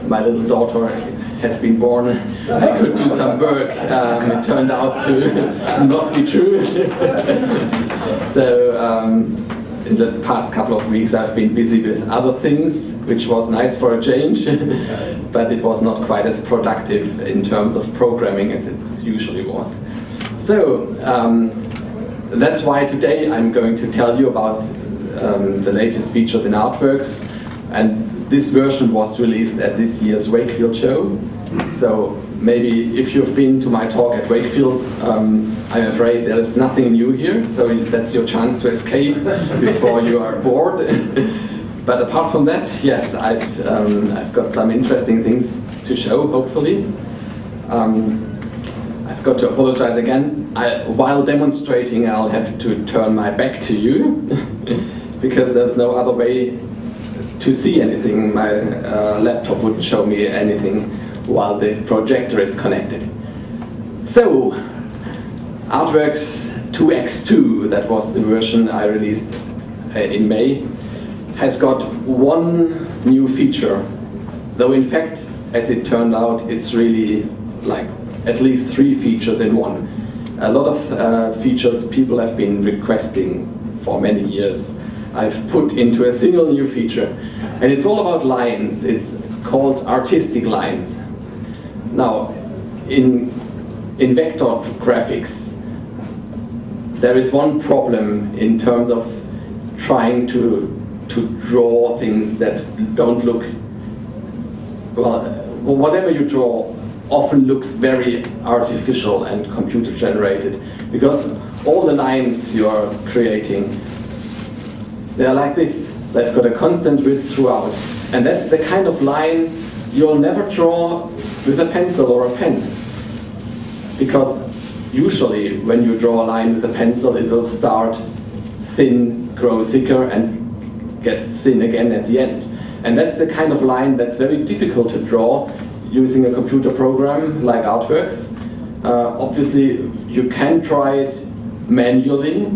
my little daughter has been born, I could do some work. It turned out to not be true. So in the past couple of weeks I've been busy with other things, which was nice for a change, but it was not quite as productive in terms of programming as it usually was. So that's why today I'm going to tell you about the latest features in Artworks, and this version was released at this year's Wakefield show. So maybe if you've been to my talk at Wakefield, I'm afraid there is nothing new here, so that's your chance to escape before you are bored. But apart from that, yes, I've got some interesting things to show, hopefully. I've got to apologize again. While demonstrating, I'll have to turn my back to you, because there's no other way to see anything. My laptop wouldn't show me anything while the projector is connected. So, Artworks 2x2, that was the version I released in May, has got one new feature, though in fact, as it turned out, it's really like at least 3 features in one. A lot of features people have been requesting for many years, I've put into a single new feature, and it's all about lines. It's called artistic lines. Now, in vector graphics, there is one problem in terms of trying to draw things that don't look, well, whatever you draw often looks very artificial and computer generated, because all the lines you are creating, they're like this. They've got a constant width throughout, and that's the kind of line you'll never draw with a pencil or a pen, because usually when you draw a line with a pencil, it will start thin, grow thicker, and get thin again at the end. And that's the kind of line that's very difficult to draw using a computer program like Artworks. Obviously, you can try it manually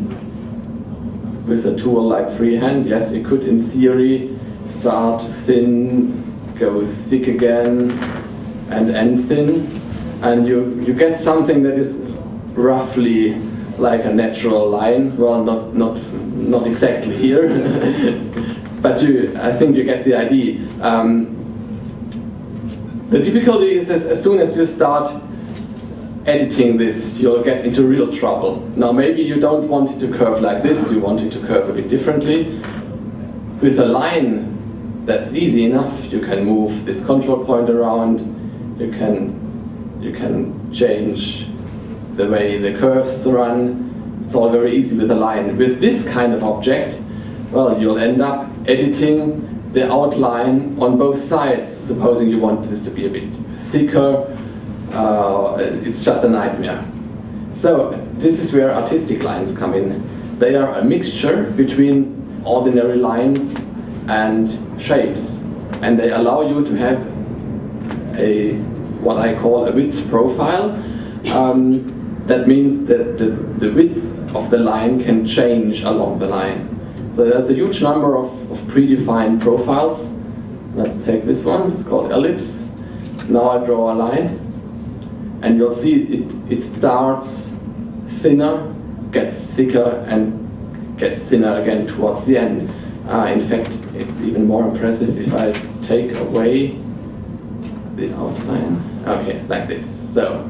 with a tool like freehand. Yes, you could, in theory, start thin, go thick again, and end thin, and you get something that is roughly like a natural line. Well, not exactly here, but I think you get the idea. The difficulty is as soon as you start editing this, you'll get into real trouble. Now maybe you don't want it to curve like this, you want it to curve a bit differently. With a line, that's easy enough. You can move this control point around, you can change the way the curves run. It's all very easy with a line. With this kind of object, well, you'll end up editing the outline on both sides, supposing you want this to be a bit thicker. It's just a nightmare. So this is where artistic lines come in. They are a mixture between ordinary lines and shapes, and they allow you to have what I call a width profile. That means that the width of the line can change along the line. So there's a huge number of predefined profiles. Let's take this one, it's called ellipse. Now I draw a line, and you'll see it starts thinner, gets thicker, and gets thinner again towards the end. In fact, it's even more impressive if I take away the outline. Okay, like this. So,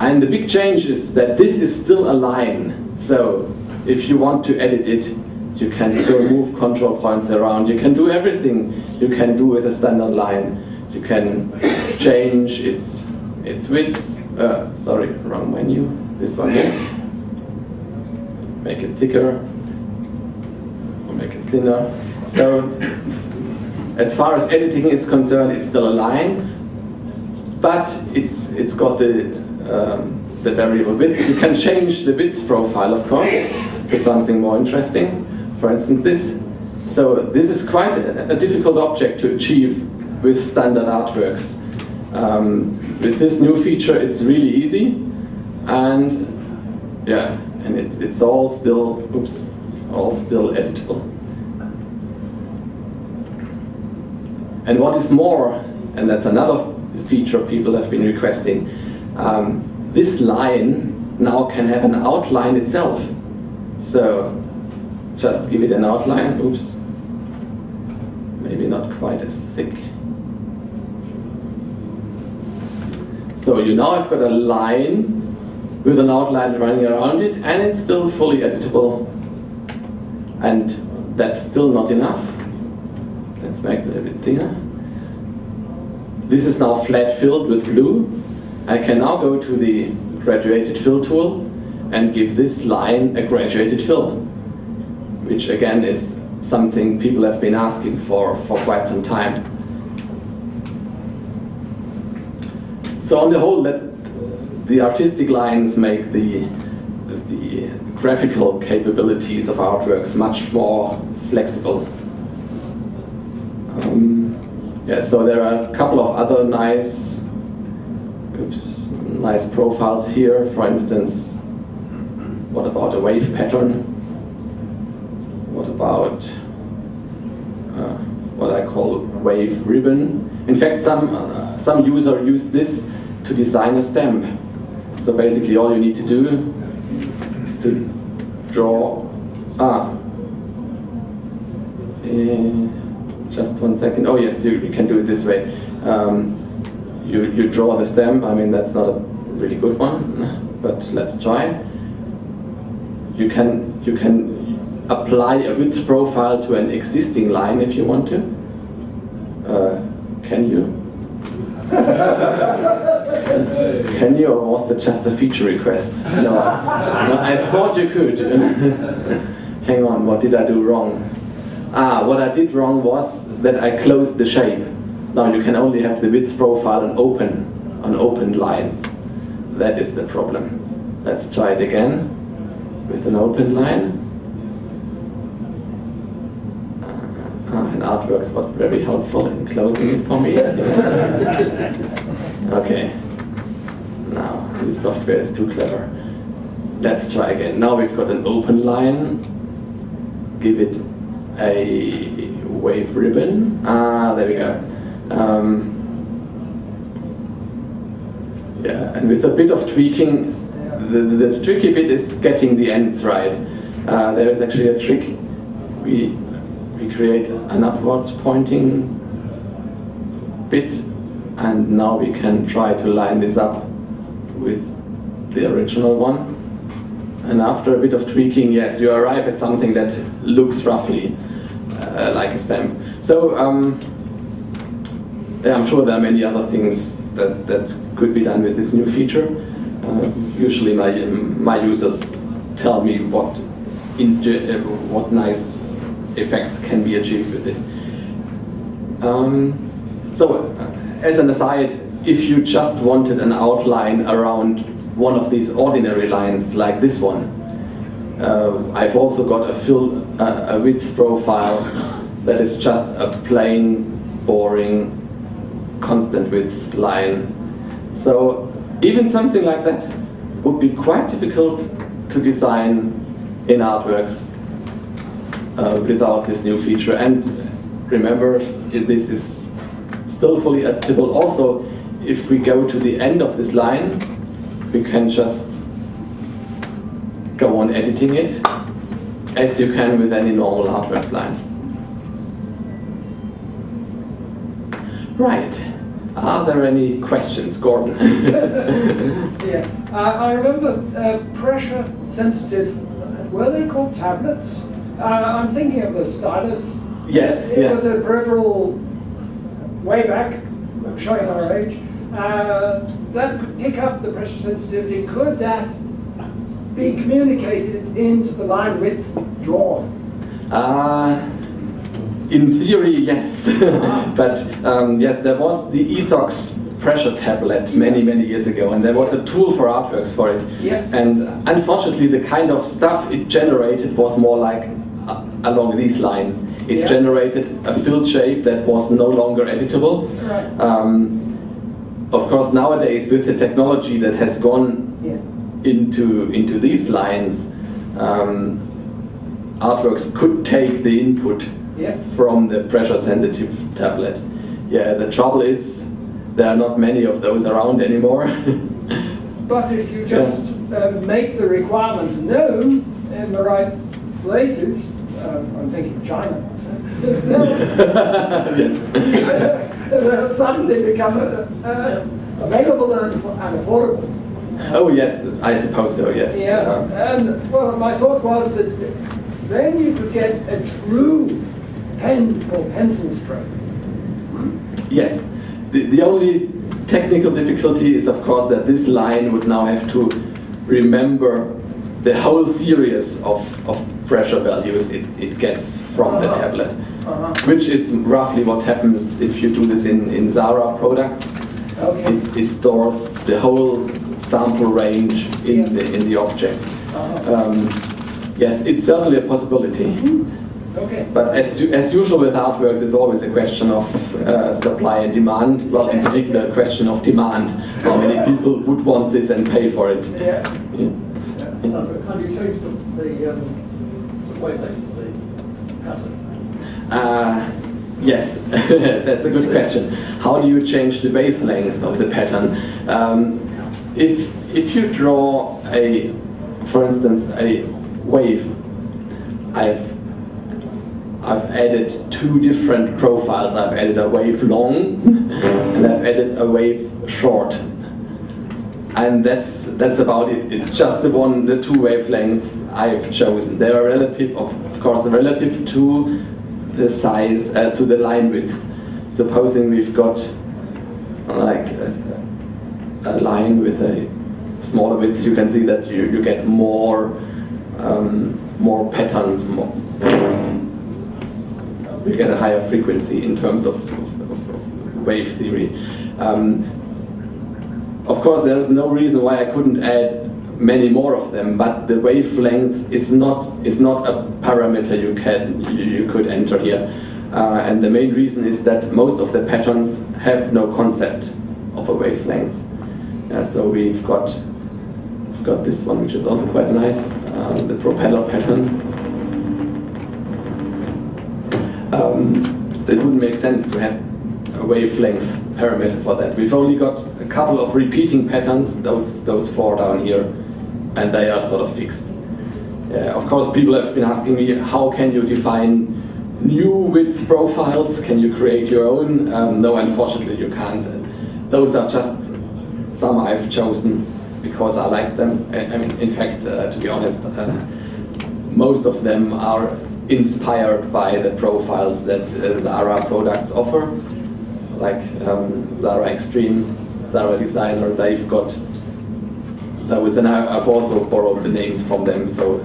and the big change is that this is still a line. So, if you want to edit it, you can still move control points around. You can do everything you can do with a standard line. You can change its width. Sorry, wrong menu. This one here. Make it thicker, or make it thinner. So, as far as editing is concerned, it's still a line, but it's got the variable width. You can change the width profile, of course, to something more interesting. For instance, this. So this is quite a difficult object to achieve with standard Artworks. With this new feature, it's really easy, and yeah, and it's all still editable. And what is more, and that's another feature people have been requesting, this line now can have an outline itself. So just give it an outline. Oops, maybe not quite as thick. So you now have got a line with an outline running around it, and it's still fully editable. And that's still not enough. Let's make that a bit thinner. This is now flat filled with blue. I can now go to the graduated fill tool and give this line a graduated fill, which again is something people have been asking for quite some time. So on the whole, the artistic lines make the graphical capabilities of artworks much more flexible. Yeah, so there are a couple of other nice profiles here. For instance, what about a wave pattern? What about what I call wave ribbon? In fact, some user used this to design a stamp. So basically, all you need to do is to draw. Just 1 second. Oh yes, you can do it this way. You draw the stamp. I mean, that's not a really good one, but let's try. You can apply a width profile to an existing line if you want to. Can you? Can you, or was it just a feature request? No, I thought you could. Hang on, what did I do wrong? What I did wrong was that I closed the shape. Now you can only have the width profile on open lines. That is the problem. Let's try it again with an open line. And Artworks was very helpful in closing it for me. Okay. Now this software is too clever. Let's try again. Now we've got an open line. Give it a wave ribbon. There we go. Yeah, and with a bit of tweaking, the tricky bit is getting the ends right. There is actually a trick. We create an upwards pointing bit, and now we can try to line this up with the original one. And after a bit of tweaking, yes, you arrive at something that looks roughly like a stamp. So yeah, I'm sure there are many other things that could be done with this new feature. Usually my users tell me what nice effects can be achieved with it. So as an aside, if you just wanted an outline around one of these ordinary lines like this one, I've also got a width profile that is just a plain, boring, constant width line. So even something like that would be quite difficult to design in Artworks without this new feature. And remember, this is still fully editable. Also, if we go to the end of this line, we can just go on editing it, as you can with any normal Artworks line. Right. Are there any questions, Gordon? Yeah, I remember pressure-sensitive. Were they called tablets? I'm thinking of the stylus. Yes. It was a peripheral way back, showing our age. That could pick up the pressure sensitivity. Could that be communicated into the line width drawn? In theory, yes. But yes, there was the ESOX pressure tablet many years ago, and there was a tool for Artworks for it. Yeah. And unfortunately, the kind of stuff it generated was more like along these lines. It generated a filled shape that was no longer editable. Right. Of course, nowadays with the technology that has gone into these lines, Artworks could take the input from the pressure-sensitive tablet Yeah, the trouble is there are not many of those around anymore. But if you just make the requirement known in the right places, I'm thinking of China, Yes. they'll suddenly become available and affordable. Oh yes, I suppose so, yes. Yeah, and well, my thought was that then you could get a true pen or pencil stroke. Yes. The only technical difficulty is, of course, that this line would now have to remember the whole series of pressure values it gets from the tablet, which is roughly what happens if you do this in Zara products. Okay. It stores the whole sample range in the object. Yes, it's certainly a possibility. Okay. But as usual with artworks, it's always a question of supply and demand. Well, in particular, a question of demand. How many people would want this and pay for it? Yeah. Have you changed the wavelength of the pattern? Yes, that's a good question. How do you change the wavelength of the pattern? If you draw for instance, a wave, I've added two different profiles. I've added a wave long and I've added a wave short. And that's about it. It's just the two wavelengths I've chosen. They are relative, of course, relative to the size, to the line width. Supposing we've got like a line with a smaller width, you can see that you get more patterns, you get a higher frequency in terms of wave theory. Of course, there is no reason why I couldn't add many more of them, but the wavelength is not a parameter you could enter here. And the main reason is that most of the patterns have no concept of a wavelength. So we've got this one, which is also quite nice, the propeller pattern. It wouldn't make sense to have a wavelength parameter for that. We've only got a couple of repeating patterns, those four down here, and they are sort of fixed. Of course, people have been asking me, how can you define new width profiles? Can you create your own? No, unfortunately you can't. Those are just some I've chosen because I like them. I mean, in fact, to be honest, most of them are inspired by the profiles that Zara products offer, like Zara Extreme, Zara Designer. They've got those, and I've also borrowed the names from them, so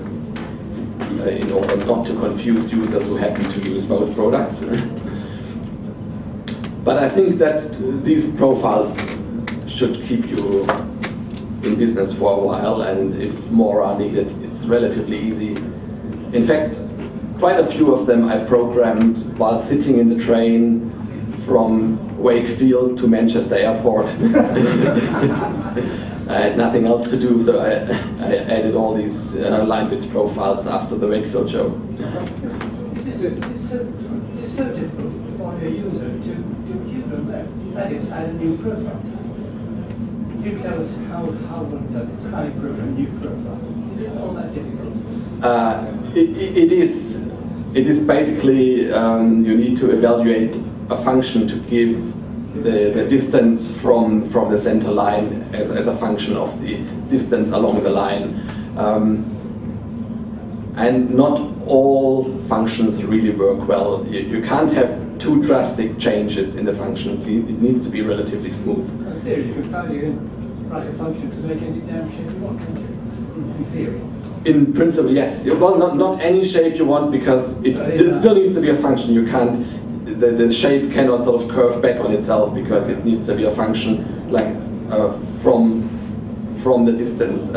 in order not to confuse users who happen to use both products. But I think that these profiles should keep you in business for a while, and if more are needed, it's relatively easy. In fact, quite a few of them I programmed while sitting in the train from Wakefield to Manchester Airport. I had nothing else to do, so I added all these line width profiles after the Wakefield show. It's so difficult for a user to add a new profile. Can you tell us how one does it? How you program a new profile? Is it all that difficult? It is basically you need to evaluate a function to give the distance from the center line as a function of the distance along the line. And not all functions really work well. You can't have too drastic changes in the function. It needs to be relatively smooth. In theory, you can write a function to make any damn shape you want, can't you? In theory. In principle, yes. Well, not any shape you want, because it still needs to be a function. You can't. The shape cannot sort of curve back on itself, because it needs to be a function like from the distance.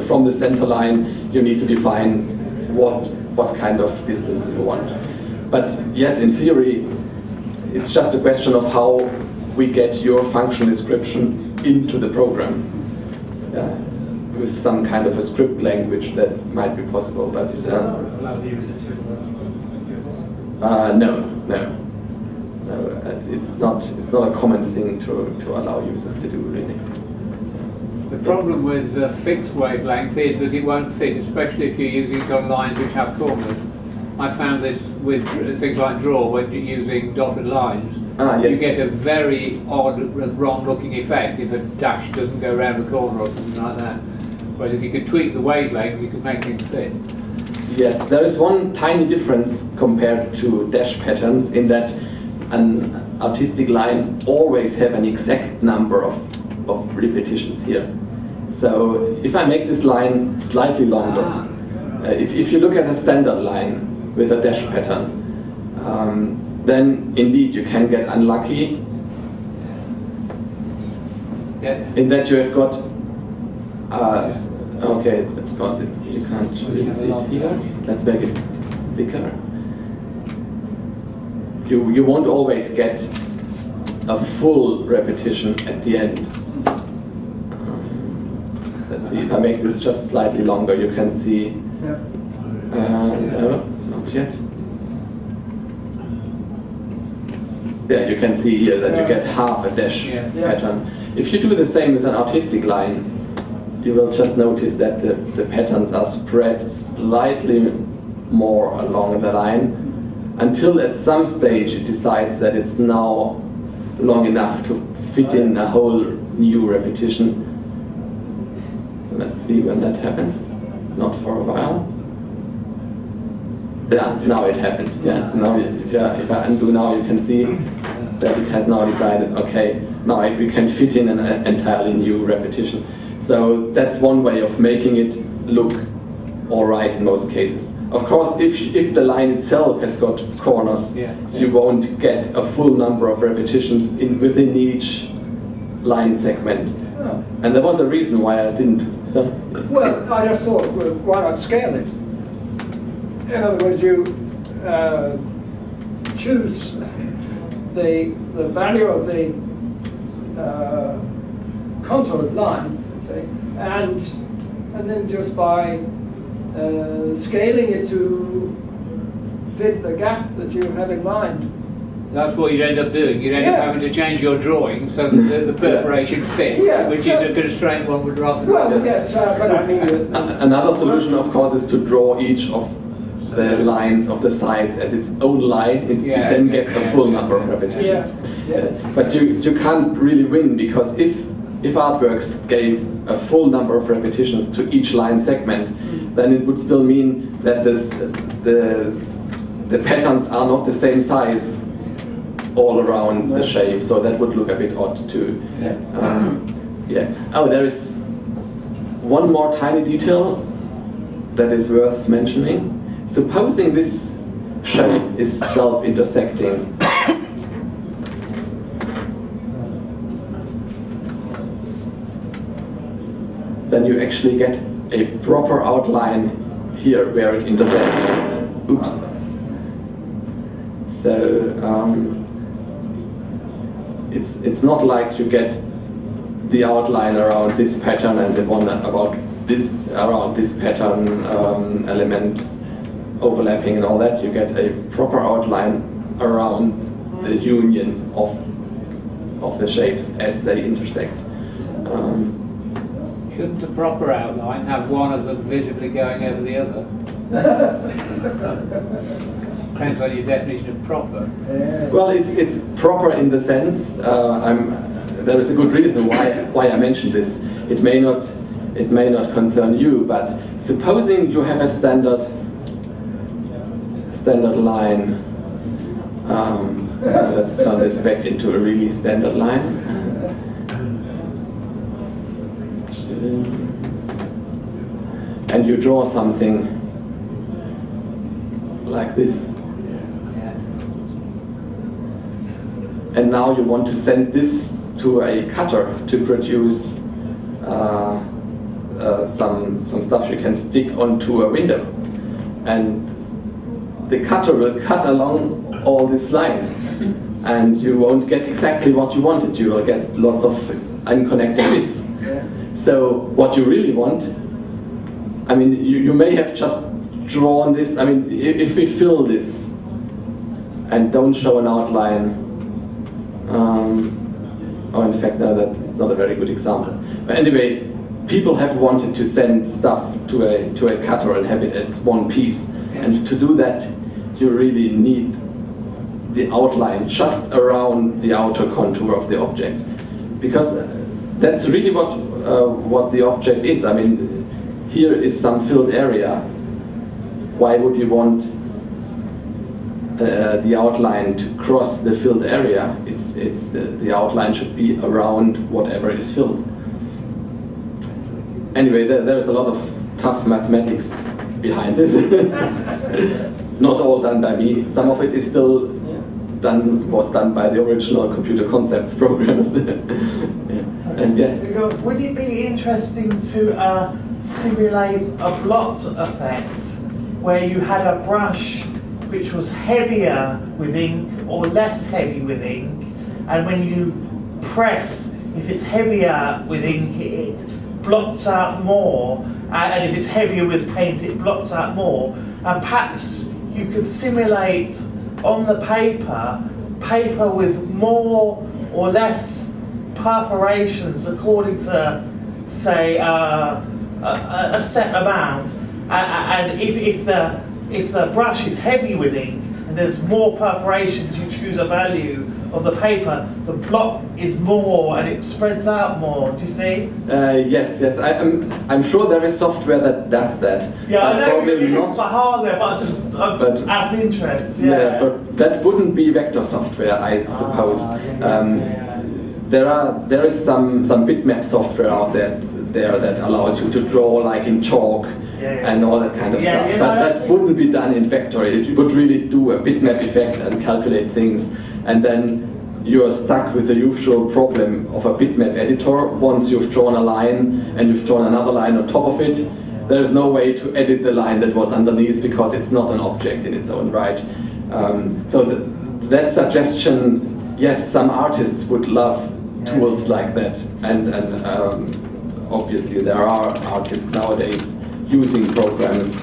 From the center line, you need to define what kind of distance you want. But yes, in theory, it's just a question of how we get your function description into the program. With some kind of a script language that might be possible, but no. it's not a common thing to allow users to do, really. The problem with fixed wavelength is that it won't fit, especially if you're using it on lines which have corners. I found this with things like draw, when you're using dotted lines. Yes. You get a very odd, wrong-looking effect if a dash doesn't go around the corner or something like that. Whereas if you could tweak the wavelength, you could make things fit. Yes, there is one tiny difference compared to dash patterns in that an artistic line always have an exact number of repetitions here. So if I make this line slightly longer, if you look at a standard line with a dash pattern, then indeed you can get unlucky in that you have got okay, of course you can't really see it here. Let's make it thicker. You won't always get a full repetition at the end. Let's see, if I make this just slightly longer, you can see. No, not yet. Yeah, you can see here that you get half a dash pattern. If you do the same with an artistic line, you will just notice that the patterns are spread slightly more along the line until at some stage it decides that it's now long enough to fit in a whole new repetition. Let's see when that happens. Not for a while. Yeah, now it happened. Yeah, now if I undo now, you can see that it has now decided, okay, now we can fit in an entirely new repetition. So that's one way of making it look all right in most cases. Of course, if the line itself has got corners, you won't get a full number of repetitions within each line segment. Oh. And there was a reason why I didn't. So. Well, I just thought, well, why not scale it? In other words, you choose the value of the contoured line, let's say, and then just by scaling it to fit the gap that you have in mind. That's what you'd end up doing. You'd end up having to change your drawing so that the perforation fits, which is a constraint one would rather. Well, yes, but I mean. Another solution, of course, is to draw each of the lines of the sides as its own line. It then gets a full number of repetitions. But you can't really win, because if artworks gave a full number of repetitions to each line segment, then it would still mean that the patterns are not the same size all around the shape, so that would look a bit odd too. Oh, there is one more tiny detail that is worth mentioning. Supposing this shape is self-intersecting, then you actually get a proper outline here where it intersects. Oops. So it's not like you get the outline around this pattern and the one about this around this pattern element overlapping and all that. You get a proper outline around the union of the shapes as they intersect. Shouldn't a proper outline have one of them visibly going over the other? Depends on your definition of proper. Well, it's proper in the sense. There is a good reason why I mentioned this. It may not concern you, but supposing you have a standard line. Let's turn this back into a really standard line. And you draw something like this. And now you want to send this to a cutter to produce some stuff you can stick onto a window. And the cutter will cut along all this line. And you won't get exactly what you wanted. You will get lots of unconnected bits. So what you really want, I mean, you may have just drawn this. I mean, if we fill this and don't show an outline, point factor, that's not a very good example. But anyway, people have wanted to send stuff to a cutter and have it as one piece. And to do that, you really need the outline just around the outer contour of the object. Because that's really what the object is. I mean, here is some filled area. Why would you want the outline to cross the filled area? The outline should be around whatever is filled. Anyway, there's a lot of tough mathematics behind this. Not all done by me. Some of it is still was done by the original computer concepts programmers. And would it be interesting to simulate a blot effect where you had a brush which was heavier with ink or less heavy with ink, and when you press, if it's heavier with ink, it blots out more, and if it's heavier with paint, it blots out more, and perhaps you could simulate on the paper with more or less perforations according to, say, a set amount, and if the brush is heavy with ink and there's more perforations, you choose a value of the paper, the blot is more and it spreads out more. Do you see? Yes. I'm sure there is software that does that. Yeah, I know probably it's not. the hardware, but out of interest. Yeah, but that wouldn't be vector software, I suppose. There is some bitmap software out there that allows you to draw like in chalk and all that kind of stuff. But that wouldn't be done in vector. It would really do a bitmap effect and calculate things, and then you are stuck with the usual problem of a bitmap editor. Once you've drawn a line and you've drawn another line on top of it, there's no way to edit the line that was underneath because it's not an object in its own right. So that suggestion, yes, some artists would love tools like that, and obviously there are artists nowadays using programs,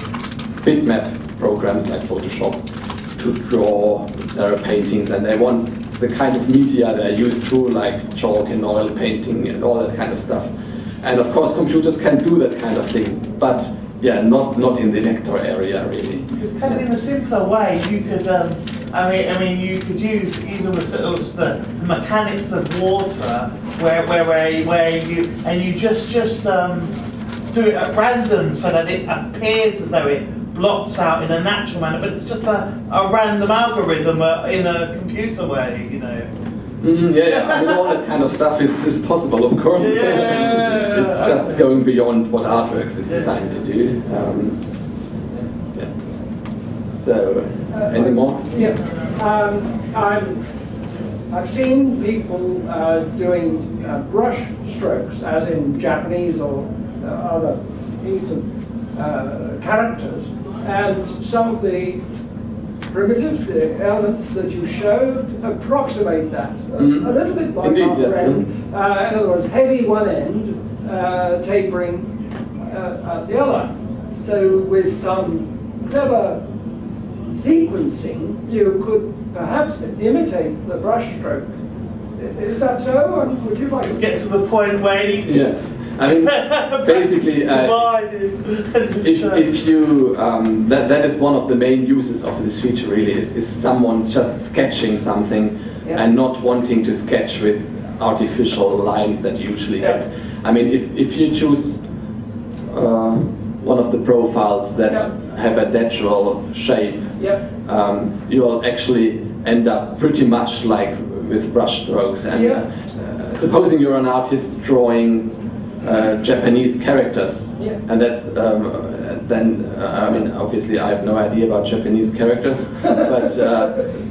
bitmap programs like Photoshop, to draw their paintings, and they want the kind of media they're used to, like chalk and oil painting and all that kind of stuff. And of course computers can do that kind of thing, but yeah, not in the vector area really. Because kind of in a simpler way, you could, I mean, you could use even with sort of the mechanics of water, where you just do it at random so that it appears as though it blots out in a natural manner, but it's just a random algorithm in a computer way, you know. I mean, all that kind of stuff is possible, of course. It's just going beyond what Artworks is designed to do. So, any more? Yes. I've seen people doing brush strokes, as in Japanese or other Eastern characters, and some of the primitives, the elements that you showed, approximate that a little bit by end. In other words, heavy one end, tapering at the other. So with some clever sequencing, you could perhaps imitate the brush stroke. Is that so? And would you like to get to the point where each I mean, basically, if you, that is one of the main uses of this feature really, is someone just sketching something and not wanting to sketch with artificial lines that you usually get. I mean, if you choose one of the profiles that have a natural shape, you'll actually end up pretty much like with brush strokes. And supposing you're an artist drawing Japanese characters, and that's I mean, obviously I have no idea about Japanese characters, but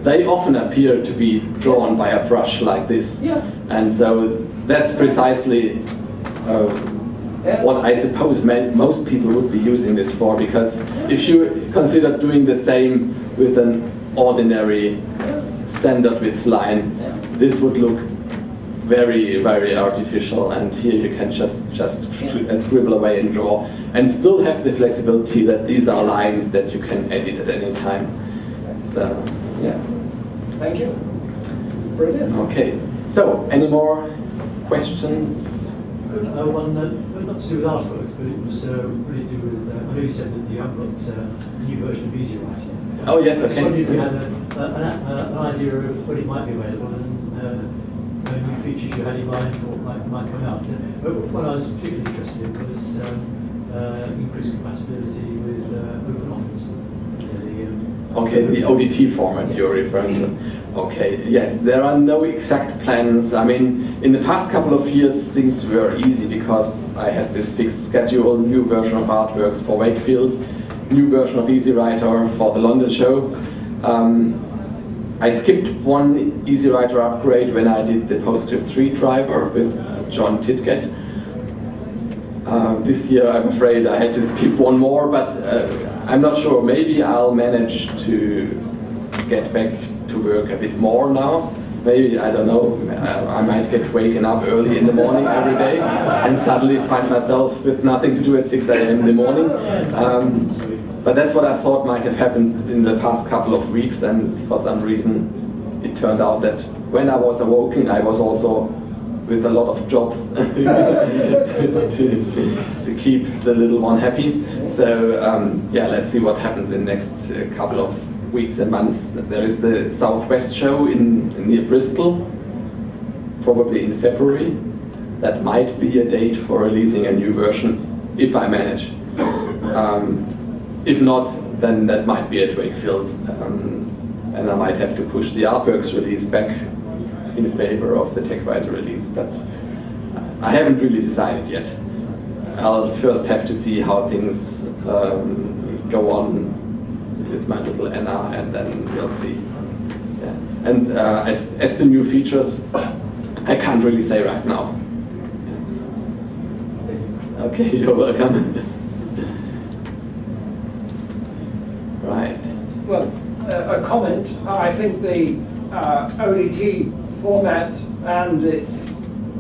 they often appear to be drawn by a brush like this, and so that's precisely what I suppose most people would be using this for, because if you consider doing the same with an ordinary standard width line, this would look very, very artificial, and here you can just scribble away and draw, and still have the flexibility that these are lines that you can edit at any time. So, thank you. Brilliant. Okay. So, any more questions? One, not to do with artworks, but it was really to do with, I know you said that you have got a new version of Easy Writing. Oh yes, I just wondered if you okay. had an idea of when it might be available and new features you had in mind for what might come out. But what I was particularly interested in was increased compatibility with OpenOffice. Okay, the ODT format you're referring to. Okay, yes, there are no exact plans. I mean, in the past couple of years things were easy because I had this fixed schedule, new version of Artworks for Wakefield, new version of EasyWriter for the London show. I skipped one EasyWriter upgrade when I did the PostScript 3 driver with John Titgett. This year I'm afraid I had to skip one more, but I'm not sure. Maybe I'll manage to get back to work a bit more now. Maybe, I don't know, I might get waken up early in the morning every day and suddenly find myself with nothing to do at 6 a.m. in the morning. But that's what I thought might have happened in the past couple of weeks, and for some reason it turned out that when I was awoken I was also with a lot of jobs to keep the little one happy. So yeah, let's see what happens in the next couple of weeks and months. There is the Southwest show in near Bristol, probably in February. That might be a date for releasing a new version, if I manage. If not, then that might be at Wakefield, and I might have to push the Artworks release back in favor of the TechWriter release, but I haven't really decided yet. I'll first have to see how things go on with my little Anna, and then we'll see. Yeah. And as to new features, I can't really say right now. Okay, you're welcome. Right. Well, a comment. I think the ODT format and its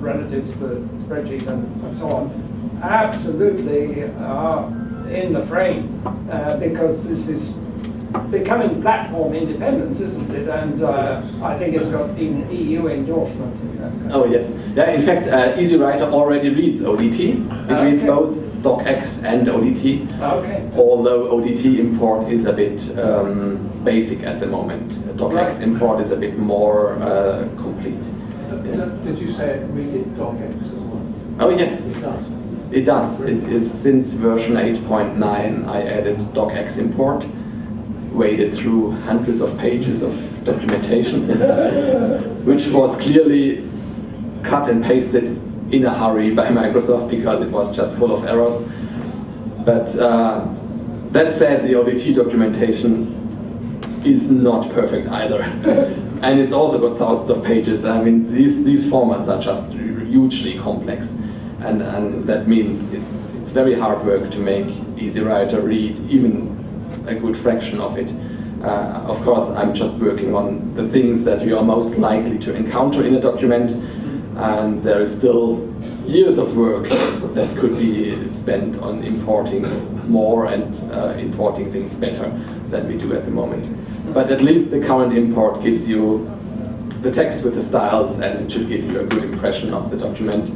relatives, the spreadsheet and so on, absolutely are in the frame because this is becoming platform independent, isn't it? And I think it's got even EU endorsement. Oh yes. Yeah. In fact, EasyWriter already reads ODT. It reads both docx and ODT. Okay. Although ODT import is a bit basic at the moment. Docx import is a bit more complete. Yeah. Did you say it read docx as well? Oh yes. It does. It does. It is since version 8.9 I added docx import, waded through hundreds of pages of documentation, which was clearly cut and pasted in a hurry by Microsoft because it was just full of errors. But that said, the ODT documentation is not perfect either. And it's also got thousands of pages. I mean, these formats are just hugely complex. And that means it's very hard work to make EasyWriter read even a good fraction of it. Of course, I'm just working on the things that you are most likely to encounter in a document, and there is still years of work that could be spent on importing more and importing things better than we do at the moment. But at least the current import gives you the text with the styles, and it should give you a good impression of the document.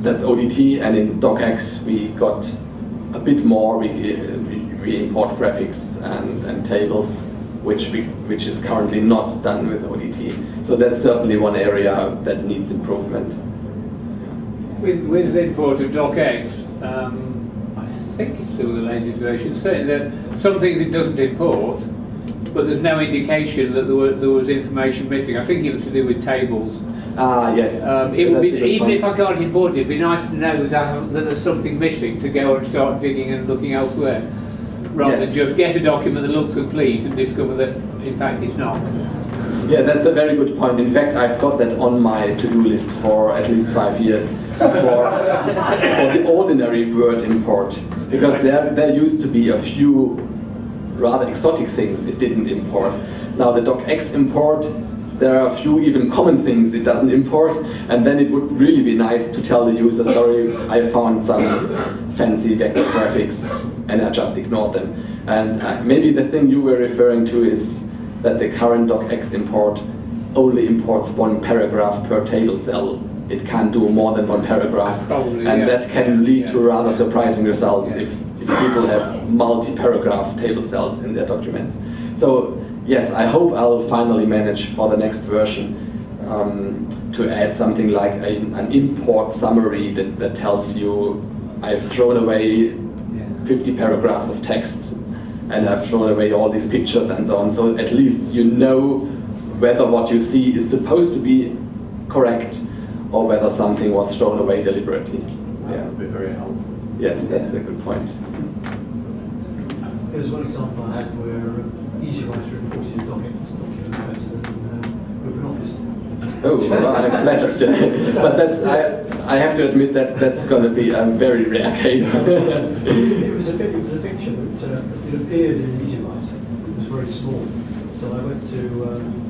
That's ODT, and in docx we got a bit more. We import graphics and tables, which is currently not done with ODT. So that's certainly one area that needs improvement. With the import of docx, I think it's still the latest version, saying that some things it doesn't import, but there's no indication that there was information missing. I think it was to do with tables. Yes. It would be, even if I can't import it, it'd be nice to know that there's something missing to go and start digging and looking elsewhere, rather than just get a document that looks complete and discover that in fact it's not. Yeah, that's a very good point. In fact, I've got that on my to-do list for at least 5 years for the ordinary Word import, because there used to be a few rather exotic things it didn't import. Now the docx import, there are a few even common things it doesn't import, and then it would really be nice to tell the user, sorry, I found some fancy vector graphics and I just ignored them. And maybe the thing you were referring to is that the current docx import only imports one paragraph per table cell. It can't do more than one paragraph, Probably, and yeah. that can lead to Yeah. rather surprising results Yeah. if people have multi-paragraph table cells in their documents. So yes, I hope I'll finally manage for the next version to add something like an import summary that tells you I've thrown away 50 paragraphs of text and I've thrown away all these pictures and so on. So at least you know whether what you see is supposed to be correct or whether something was thrown away deliberately. That would be very helpful. Yes, that's a good point. There's one example I had where EasyWriter imported a document better than OpenOffice. Oh, well, I'm flattered. But that's, I have to admit that that's going to be a very rare case. It was a picture that it appeared in EasyWriter. It was very small. So I went to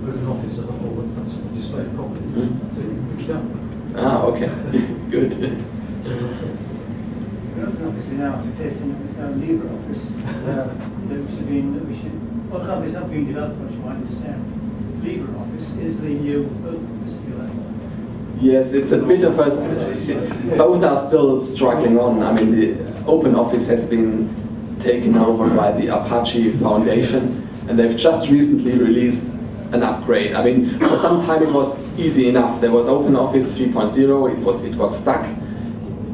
OpenOffice and I thought, well, that's displayed properly. So you can pick it up. Ah, okay. Good. So OpenOffice is now replacing it with LibreOffice. OpenOffice not being developed much, I understand. LibreOffice is the new OpenOffice, if you like. Yes, it's a bit of a... Both are still struggling on. I mean, the OpenOffice has been taken over by the Apache Foundation, and they've just recently released an upgrade. I mean, for some time it was easy enough. There was OpenOffice 3.0, it got stuck.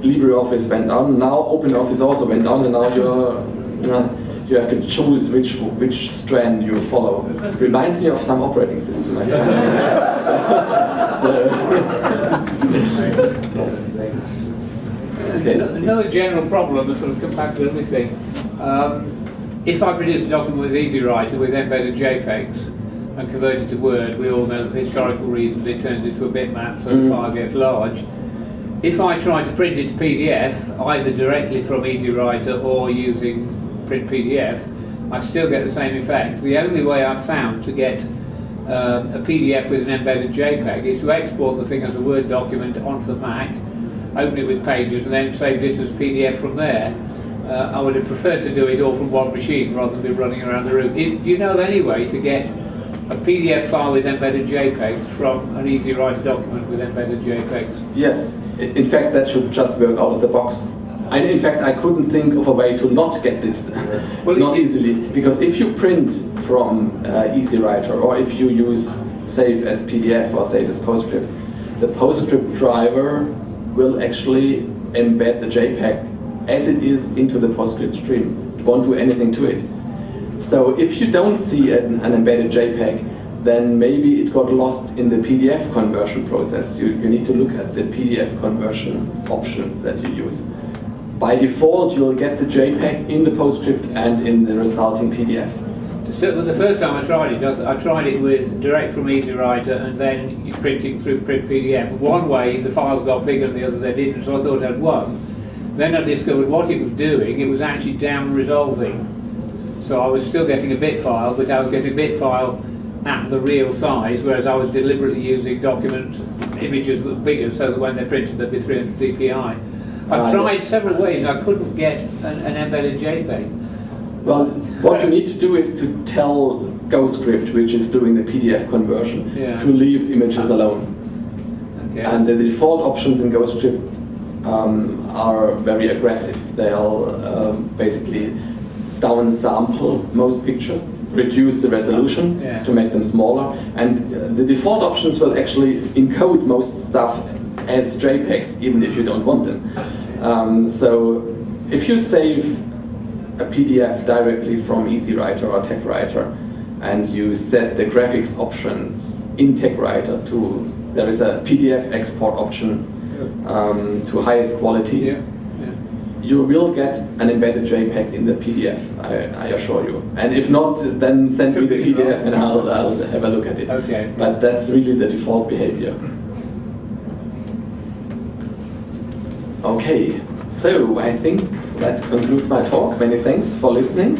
LibreOffice went on. Now OpenOffice also went on, and now you have to choose which strand you follow. Reminds me of some operating system. I Okay. Another general problem, to sort of come back to everything, if I produce a document with EasyWriter with embedded JPEGs and convert it to Word, we all know for historical reasons it turns into a bitmap, so the file gets large. If I try to print it to PDF, either directly from EasyWriter or using print PDF, I still get the same effect. The only way I've found to get a PDF with an embedded JPEG is to export the thing as a Word document onto the Mac, open it with Pages, and then save it as PDF from there. I would have preferred to do it all from one machine rather than be running around the room. Do you know of any way to get a PDF file with embedded JPEGs from an EasyWriter document with embedded JPEGs? Yes. In fact, that should just work out of the box. And in fact, I couldn't think of a way to not get this, Well, not easily. Because if you print from EasyWriter, or if you use Save as PDF or Save as PostScript, the PostScript driver will actually embed the JPEG as it is into the PostScript stream. It won't do anything to it. So if you don't see an embedded JPEG, then maybe it got lost in the PDF conversion process. You need to look at the PDF conversion options that you use. By default, you'll get the JPEG in the PostScript and in the resulting PDF. The first time I tried it with direct from EasyWriter and then printing through print PDF. One way the files got bigger and the other they didn't, so I thought I'd won. Then I discovered what it was doing, it was actually down resolving. So I was still getting a bit file, but I was getting a bit file at the real size, whereas I was deliberately using document images that were bigger so that when they're printed they'd be 300 dpi. I tried several ways, I couldn't get an embedded JPEG. Well, what you need to do is to tell GoScript, which is doing the PDF conversion, to leave images alone. Okay. And the default options in GoScript are very aggressive. They'll basically downsample most pictures, reduce the resolution to make them smaller, and the default options will actually encode most stuff as JPEGs, even if you don't want them. So if you save a PDF directly from EasyWriter or TechWriter, and you set the graphics options in TechWriter to, there is a PDF export option to highest quality, you will get an embedded JPEG in the PDF, I assure you. And if not, then send me the PDF and I'll have a look at it. Okay. But that's really the default behavior. Okay, so I think that concludes my talk. Many thanks for listening.